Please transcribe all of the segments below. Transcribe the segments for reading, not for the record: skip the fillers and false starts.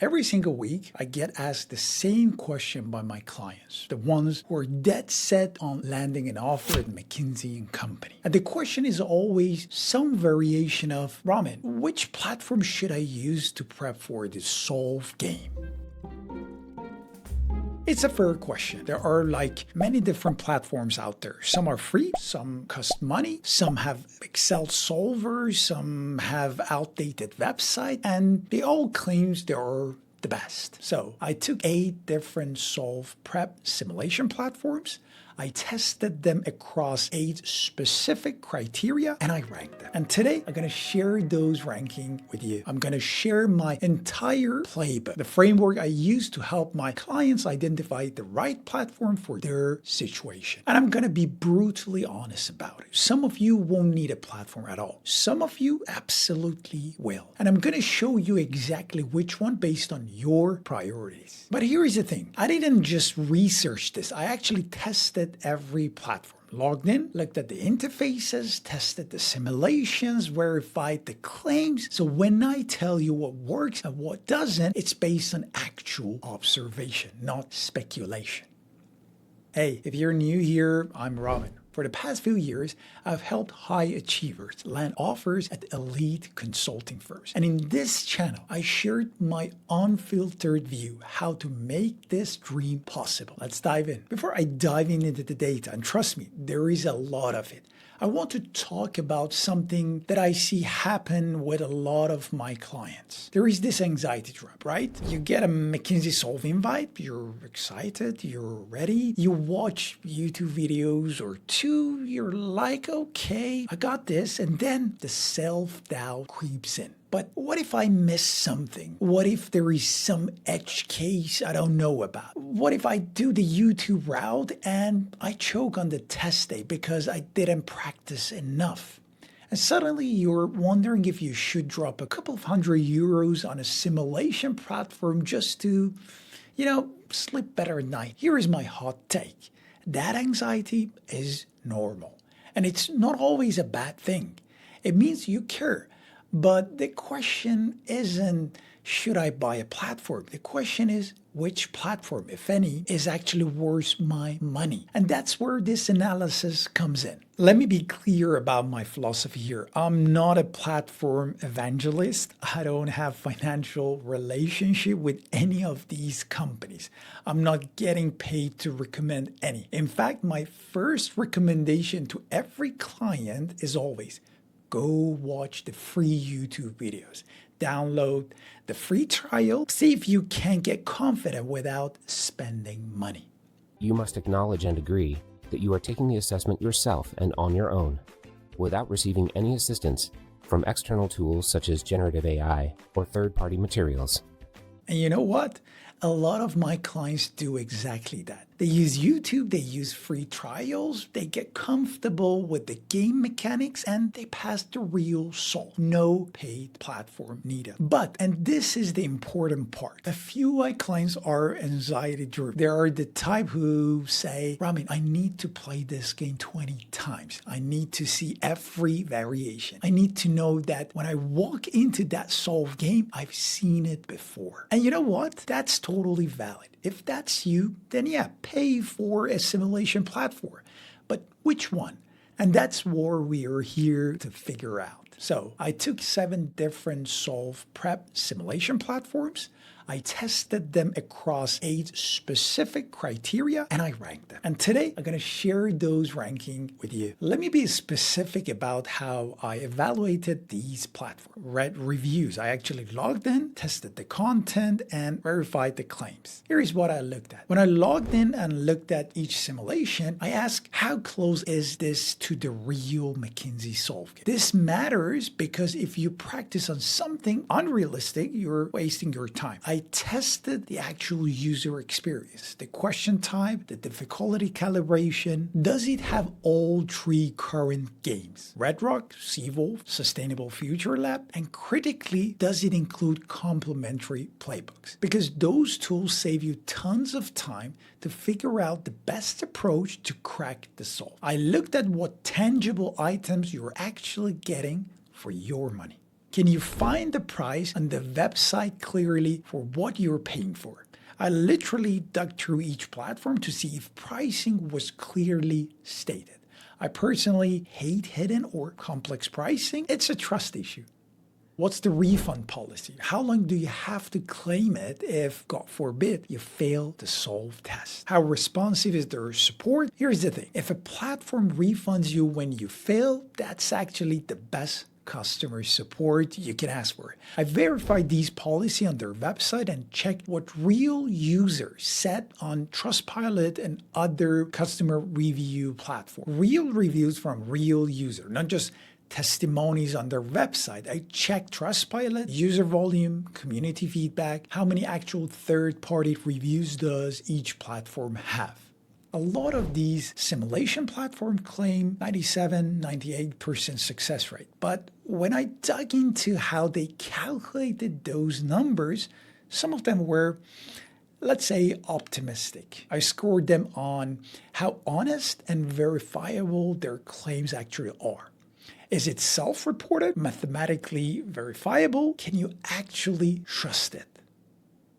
Every single week, I get asked the same question by my clients, the ones who are dead set on landing an offer at McKinsey & Company. And the question is always some variation of, Ramin, which platform should I use to prep for the Solve game? It's a fair question. There are many different platforms out there. Some are free, some cost money, some have Excel solvers, some have outdated website, and they all claim they are the best. So I took 8 different Solve prep simulation platforms. I tested them across 8 specific criteria and I ranked them. And today I'm going to share those rankings with you. I'm going to share my entire playbook, the framework I use to help my clients identify the right platform for their situation. And I'm going to be brutally honest about it. Some of you won't need a platform at all. Some of you absolutely will. And I'm going to show you exactly which one based on your priorities. But here is the thing. I didn't just research this. I actually tested every platform. Logged in, looked at the interfaces, tested the simulations, verified the claims. So when I tell you what works and what doesn't, it's based on actual observation, not speculation. Hey, if you're new here, I'm Ramin. For the past few years, I've helped high achievers land offers at elite consulting firms. And in this channel, I shared my unfiltered view how to make this dream possible. Let's dive in. Before I dive into the data, and trust me, there is a lot of it, I want to talk about something that I see happen with a lot of my clients. There is this anxiety trap, right? You get a McKinsey Solve invite, you're excited, you're ready, you watch YouTube videos or 2, you're like, okay, I got this, and then the self-doubt creeps in. But what if I miss something? What if there is some edge case I don't know about? What if I do the YouTube route and I choke on the test day because I didn't practice enough? And suddenly you're wondering if you should drop a couple of €100 on a simulation platform just to, sleep better at night. Here is my hot take. That anxiety is normal. And it's not always a bad thing. It means you care. But the question isn't, should I buy a platform? The question is, which platform, if any, is actually worth my money? And that's where this analysis comes in. Let me be clear about my philosophy here. I'm not a platform evangelist. I don't have financial relationship with any of these companies. I'm not getting paid to recommend any. In fact, my first recommendation to every client is always, go watch the free YouTube videos. Download the free trial. See if you can get confident without spending money. You must acknowledge and agree that you are taking the assessment yourself and on your own, without receiving any assistance from external tools such as generative AI or third-party materials. And you know what? A lot of my clients do exactly that. They use YouTube, they use free trials, they get comfortable with the game mechanics, and they pass the real Solve. No paid platform needed. But, and this is the important part, a few of my clients are anxiety driven. They are the type who say, Ramin, I need to play this game 20 times. I need to see every variation. I need to know that when I walk into that Solve game, I've seen it before. And you know what? That's totally valid. If that's you, then yeah, pay for a simulation platform. But which one? And that's where we are here to figure out. So I took 7 different Solve prep simulation platforms. I tested them across 8 specific criteria and I ranked them. And today I'm going to share those rankings with you. Let me be specific about how I evaluated these platforms. Read reviews. I actually logged in, tested the content, and verified the claims. Here is what I looked at. When I logged in and looked at each simulation, I asked, how close is this to the real McKinsey Solve game? This matters because if you practice on something unrealistic, you're wasting your time. I tested the actual user experience, the question type, the difficulty calibration. Does it have all 3 current games? RedRock, Evolve, Sustainable Future Lab, and critically, does it include complementary playbooks? Because those tools save you tons of time to figure out the best approach to crack the Solve. I looked at what tangible items you're actually getting for your money. Can you find the price on the website clearly for what you're paying for? I literally dug through each platform to see if pricing was clearly stated. I personally hate hidden or complex pricing. It's a trust issue. What's the refund policy? How long do you have to claim it if, God forbid, you fail the solve test? How responsive is their support? Here's the thing. If a platform refunds you when you fail, that's actually the best customer support you can ask for. I verified these policies on their website and checked what real users said on Trustpilot and other customer review platforms. Real reviews from real users, not just testimonies on their website. I checked Trustpilot, user volume, community feedback, how many actual third-party reviews does each platform have. A lot of these simulation platforms claim 97, 98% success rate. But when I dug into how they calculated those numbers, some of them were, let's say, optimistic. I scored them on how honest and verifiable their claims actually are. Is it self-reported, mathematically verifiable? Can you actually trust it?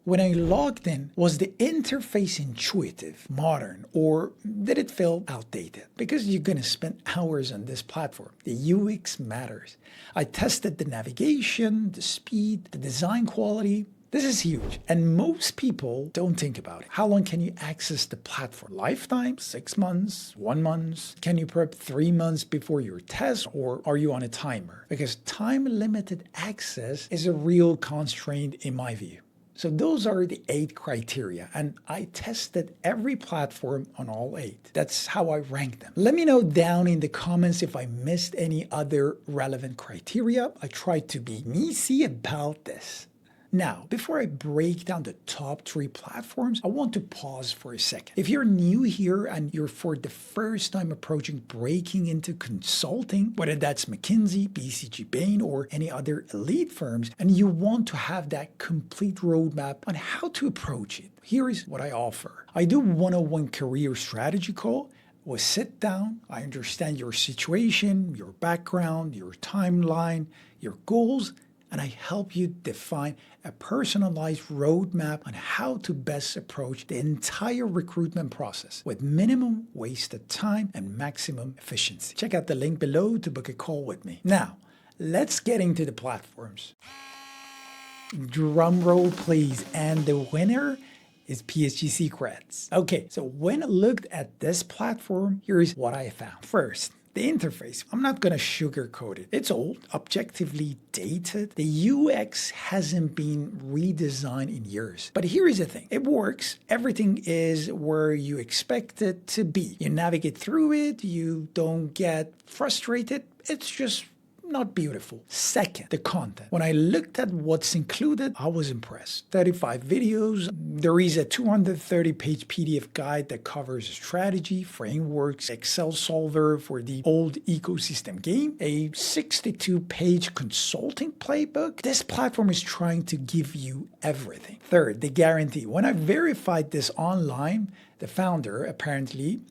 When I logged in, was the interface intuitive, modern, or did it feel outdated? Because you're going to spend hours on this platform. The UX matters. I tested the navigation, the speed, the design quality. This is huge, and most people don't think about it. How long can you access the platform? Lifetime? 6 months? 1 month? Can you prep 3 months before your test, or are you on a timer? Because time-limited access is a real constraint in my view. So those are the 8 criteria, and I tested every platform on all 8. That's how I rank them. Let me know down in the comments if I missed any other relevant criteria. I tried to be easy about this. Now, before I break down the top 3 platforms, I want to pause for a second. If you're new here and you're for the first time approaching breaking into consulting, whether that's McKinsey, BCG, Bain, or any other elite firms, and you want to have that complete roadmap on how to approach it, here is what I offer. I do one-on-one career strategy call. We'll sit down, I understand your situation, your background, your timeline, your goals, and I help you define a personalized roadmap on how to best approach the entire recruitment process with minimum wasted time and maximum efficiency. Check out the link below to book a call with me. Now, let's get into the platforms. Drum roll, please. And the winner is PSG Secrets. Okay, so when I looked at this platform, here's what I found. First, the interface, I'm not going to sugarcoat it. It's old, objectively dated. The UX hasn't been redesigned in years. But here is the thing. It works. Everything is where you expect it to be. You navigate through it. You don't get frustrated. It's just not beautiful. Second, the content. When I looked at what's included, I was impressed. 35 videos. There is a 230-page PDF guide that covers strategy, frameworks, Excel solver for the old ecosystem game, a 62-page consulting playbook. This platform is trying to give you everything. Third, the guarantee. When I verified this online, the founder apparently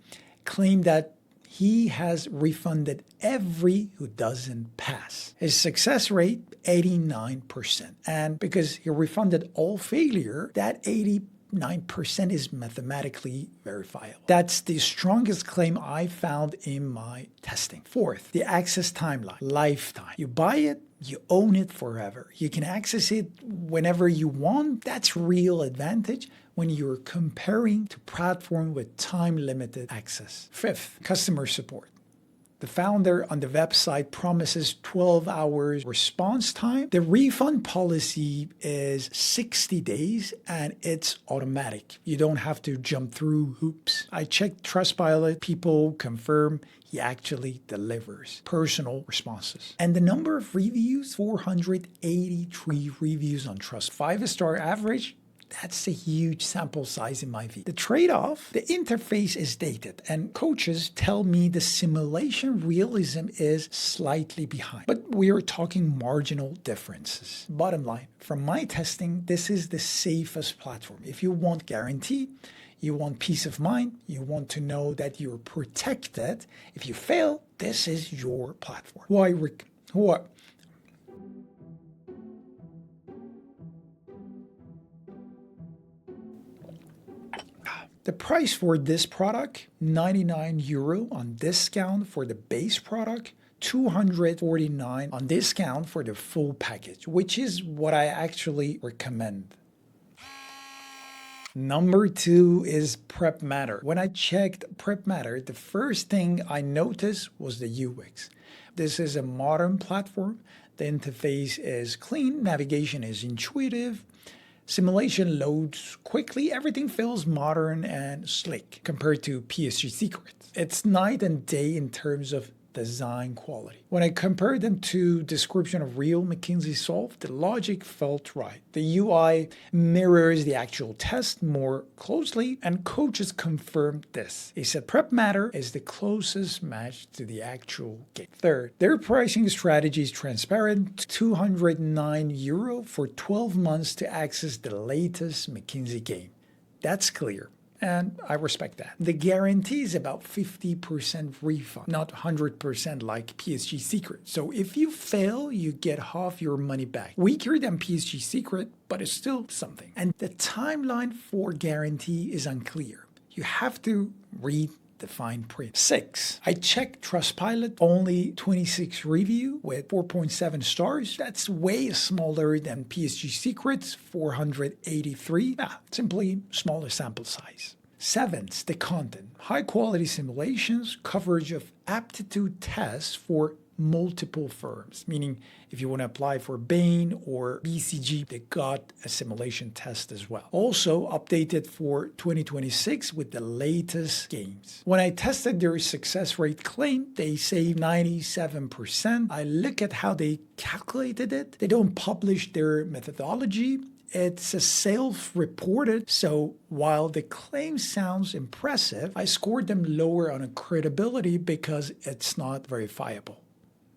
claimed that he has refunded every who doesn't pass. His success rate, 89%. And because he refunded all failure, that 89% is mathematically verifiable. That's the strongest claim I found in my testing. Fourth, the access timeline, lifetime. You buy it, you own it forever. You can access it whenever you want. That's real advantage when you're comparing to platform with time-limited access. Fifth, customer support. The founder on the website promises 12 hours response time. The refund policy is 60 days and it's automatic. You don't have to jump through hoops. I checked Trustpilot. People confirm he actually delivers personal responses. And the number of reviews, 483 reviews on Trust. 5-star average. That's a huge sample size in my view. The trade-off, the interface is dated, and coaches tell me the simulation realism is slightly behind. But we are talking marginal differences. Bottom line, from my testing, this is the safest platform. If you want guarantee, you want peace of mind, you want to know that you're protected. If you fail, this is your platform. The price for this product, €99 on discount for the base product, $249 on discount for the full package, which is what I actually recommend. Number 2 is Prep Matter. When I checked Prep Matter, the first thing I noticed was the UX. This is a modern platform. The interface is clean, navigation is intuitive, simulation loads quickly, everything feels modern and slick compared to PSG Secret. It's night and day in terms of design quality. When I compared them to description of real McKinsey Solve, the logic felt right. The UI mirrors the actual test more closely, and coaches confirmed this. They said Prep Matter is the closest match to the actual game. Third, their pricing strategy is transparent, €209 for 12 months to access the latest McKinsey game. That's clear. And I respect that. The guarantee is about 50% refund, not 100% like PSG Secret. So if you fail, you get half your money back. Weaker than PSG Secret, but it's still something. And the timeline for guarantee is unclear. You have to read the fine print. 6, I checked Trustpilot, only 26 review with 4.7 stars. That's way smaller than PSG Secret's 483. Simply smaller sample size. 7, the content. High quality simulations, coverage of aptitude tests for multiple firms, meaning if you want to apply for Bain or BCG, they got a simulation test as well. Also updated for 2026 with the latest games. When I tested their success rate claim, they say 97%. I look at how they calculated it. They don't publish their methodology. It's a self-reported, so while the claim sounds impressive, I scored them lower on a credibility because it's not verifiable.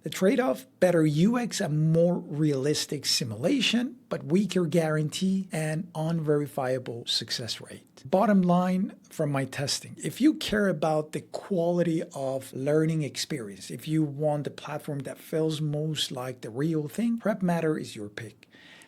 The trade-off, better UX and more realistic simulation, but weaker guarantee and unverifiable success rate. Bottom line from my testing, if you care about the quality of learning experience, if you want a platform that feels most like the real thing, Prep Matter is your pick.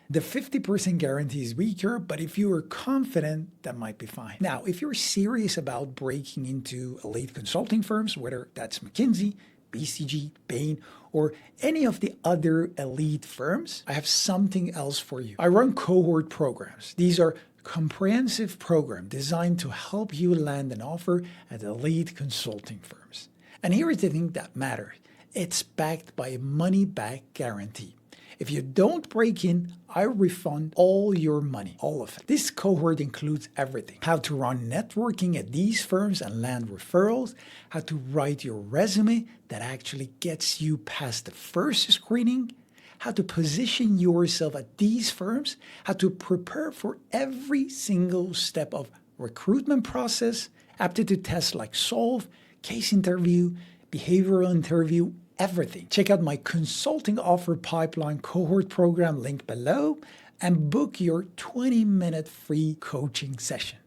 The 50% guarantee is weaker, but if you are confident, that might be fine. Now, if you're serious about breaking into elite consulting firms, whether that's McKinsey, BCG, Bain, or any of the other elite firms, I have something else for you. I run cohort programs. These are comprehensive programs designed to help you land an offer at elite consulting firms. And here's the thing that matters. It's backed by a money-back guarantee. If you don't break in, I refund all your money, all of it. This cohort includes everything. How to run networking at these firms and land referrals, how to write your resume that actually gets you past the first screening, how to position yourself at these firms, how to prepare for every single step of recruitment process, aptitude tests like Solve, case interview, behavioral interview, everything. Check out my consulting offer pipeline cohort program link below and book your 20-minute free coaching session.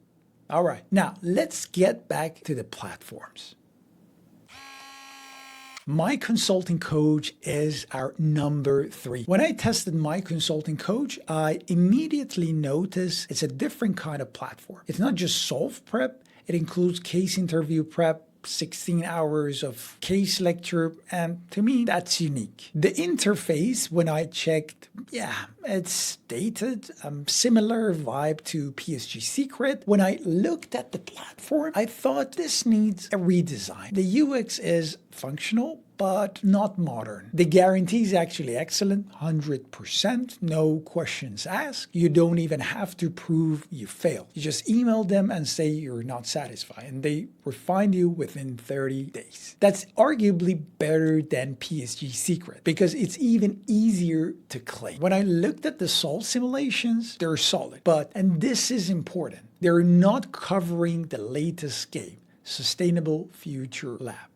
All right, now let's get back to the platforms. My Consulting Coach is our number 3. When I tested My Consulting Coach, I immediately noticed it's a different kind of platform. It's not just Solve Prep, it includes case interview prep, 16 hours of case lecture, and to me, that's unique. The interface, when I checked, it's dated, similar vibe to PSG Secret. When I looked at the platform, I thought this needs a redesign. The UX is functional, but not modern. The guarantee is actually excellent, 100%, no questions asked. You don't even have to prove you failed. You just email them and say you're not satisfied, and they refine you within 30 days. That's arguably better than PSG Secret because it's even easier to claim. When I looked at the Solve simulations, they're solid, and this is important, they're not covering the latest game, Sustainable Future Lab.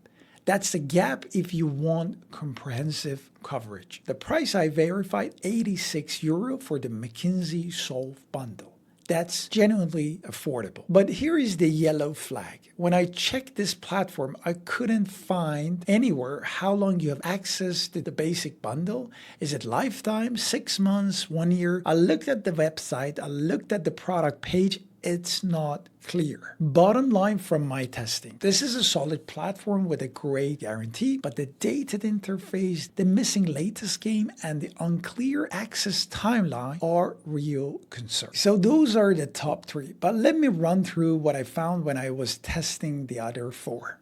That's the gap if you want comprehensive coverage. The price I verified, €86 for the McKinsey Solve bundle. That's genuinely affordable. But here is the yellow flag. When I checked this platform, I couldn't find anywhere how long you have access to the basic bundle. Is it lifetime, 6 months, 1 year? I looked at the website, I looked at the product page, it's not clear. Bottom line from my testing, this is a solid platform with a great guarantee, but the dated interface, the missing latest game, and the unclear access timeline are real concerns. So those are the top 3, but let me run through what I found when I was testing the other 4.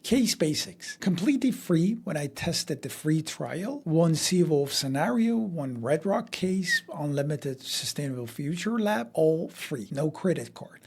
Case basics. Completely free when I tested the free trial. 1 Seavolve scenario, 1 RedRock case, unlimited sustainable future lab, all free, no credit card.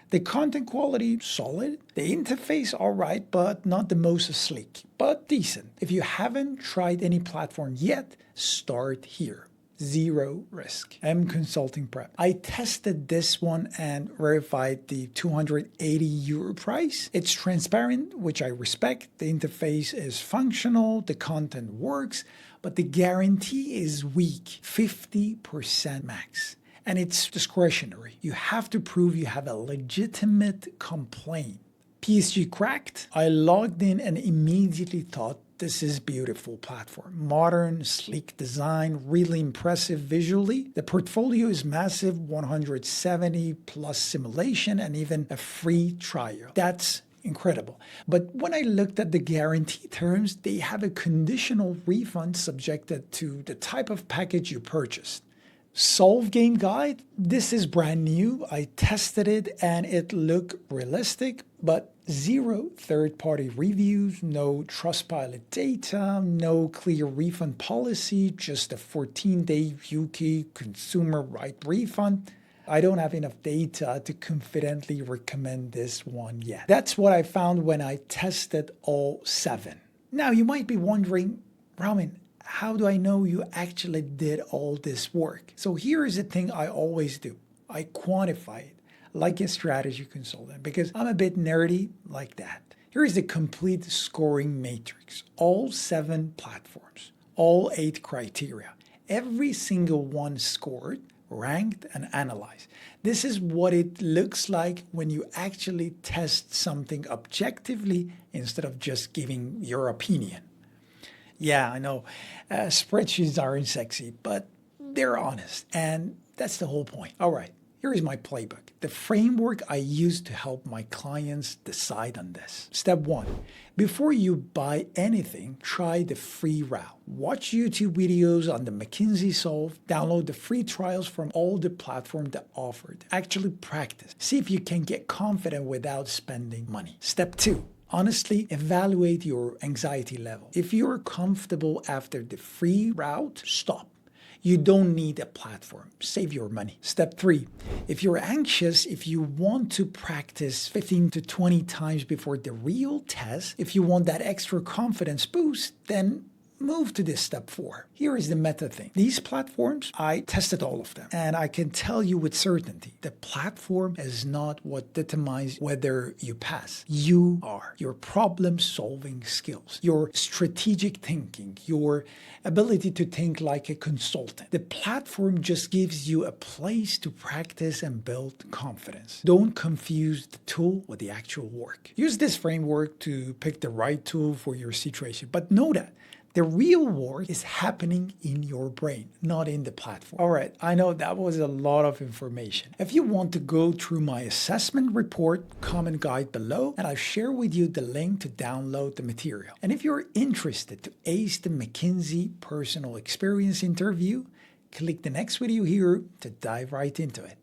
The content quality, solid. The interface, alright, but not the most sleek, but decent. If you haven't tried any platform yet, start here. 0 risk. M Consulting Prep. I tested this one and verified the €280 price. It's transparent, which I respect. The interface is functional, the content works, but the guarantee is weak, 50% max. And it's discretionary. You have to prove you have a legitimate complaint. PSG cracked. I logged in and immediately thought, this is beautiful platform. Modern, sleek design, really impressive visually. The portfolio is massive, 170 plus simulation and even a free trial. That's incredible. But when I looked at the guarantee terms, they have a conditional refund subjected to the type of package you purchased. Solve Game Guide, this is brand new. I tested it and it looked realistic, but 0 third-party reviews, no Trustpilot data, no clear refund policy, just a 14-day UK consumer right refund. I don't have enough data to confidently recommend this one yet. That's what I found when I tested all 7. Now you might be wondering, Ramin, how do I know you actually did all this work? So here is the thing I always do. I quantify it like a strategy consultant because I'm a bit nerdy like that. Here is the complete scoring matrix. All 7 platforms, all 8 criteria. Every single one scored, ranked, and analyzed. This is what it looks like when you actually test something objectively instead of just giving your opinion. Yeah, I know, spreadsheets aren't sexy, but they're honest, and that's the whole point. All right, here is my playbook, the framework I use to help my clients decide on this. Step 1, before you buy anything, try the free route. Watch YouTube videos on the McKinsey Solve, download the free trials from all the platforms that offered. Actually practice. See if you can get confident without spending money. Step 2, honestly evaluate your anxiety level. If you're comfortable after the free route, stop. You don't need a platform. Save your money. Step 3, if you're anxious, if you want to practice 15 to 20 times before the real test, if you want that extra confidence boost, then move to this step 4. Here is the meta thing. These platforms, I tested all of them, and I can tell you with certainty, the platform is not what determines whether you pass. You are. Your problem-solving skills, your strategic thinking, your ability to think like a consultant. The platform just gives you a place to practice and build confidence. Don't confuse the tool with the actual work. Use this framework to pick the right tool for your situation, but know that the real work is happening in your brain, not in the platform. All right, I know that was a lot of information. If you want to go through my assessment report, comment guide below, and I'll share with you the link to download the material. And if you're interested to ace the McKinsey personal experience interview, click the next video here to dive right into it.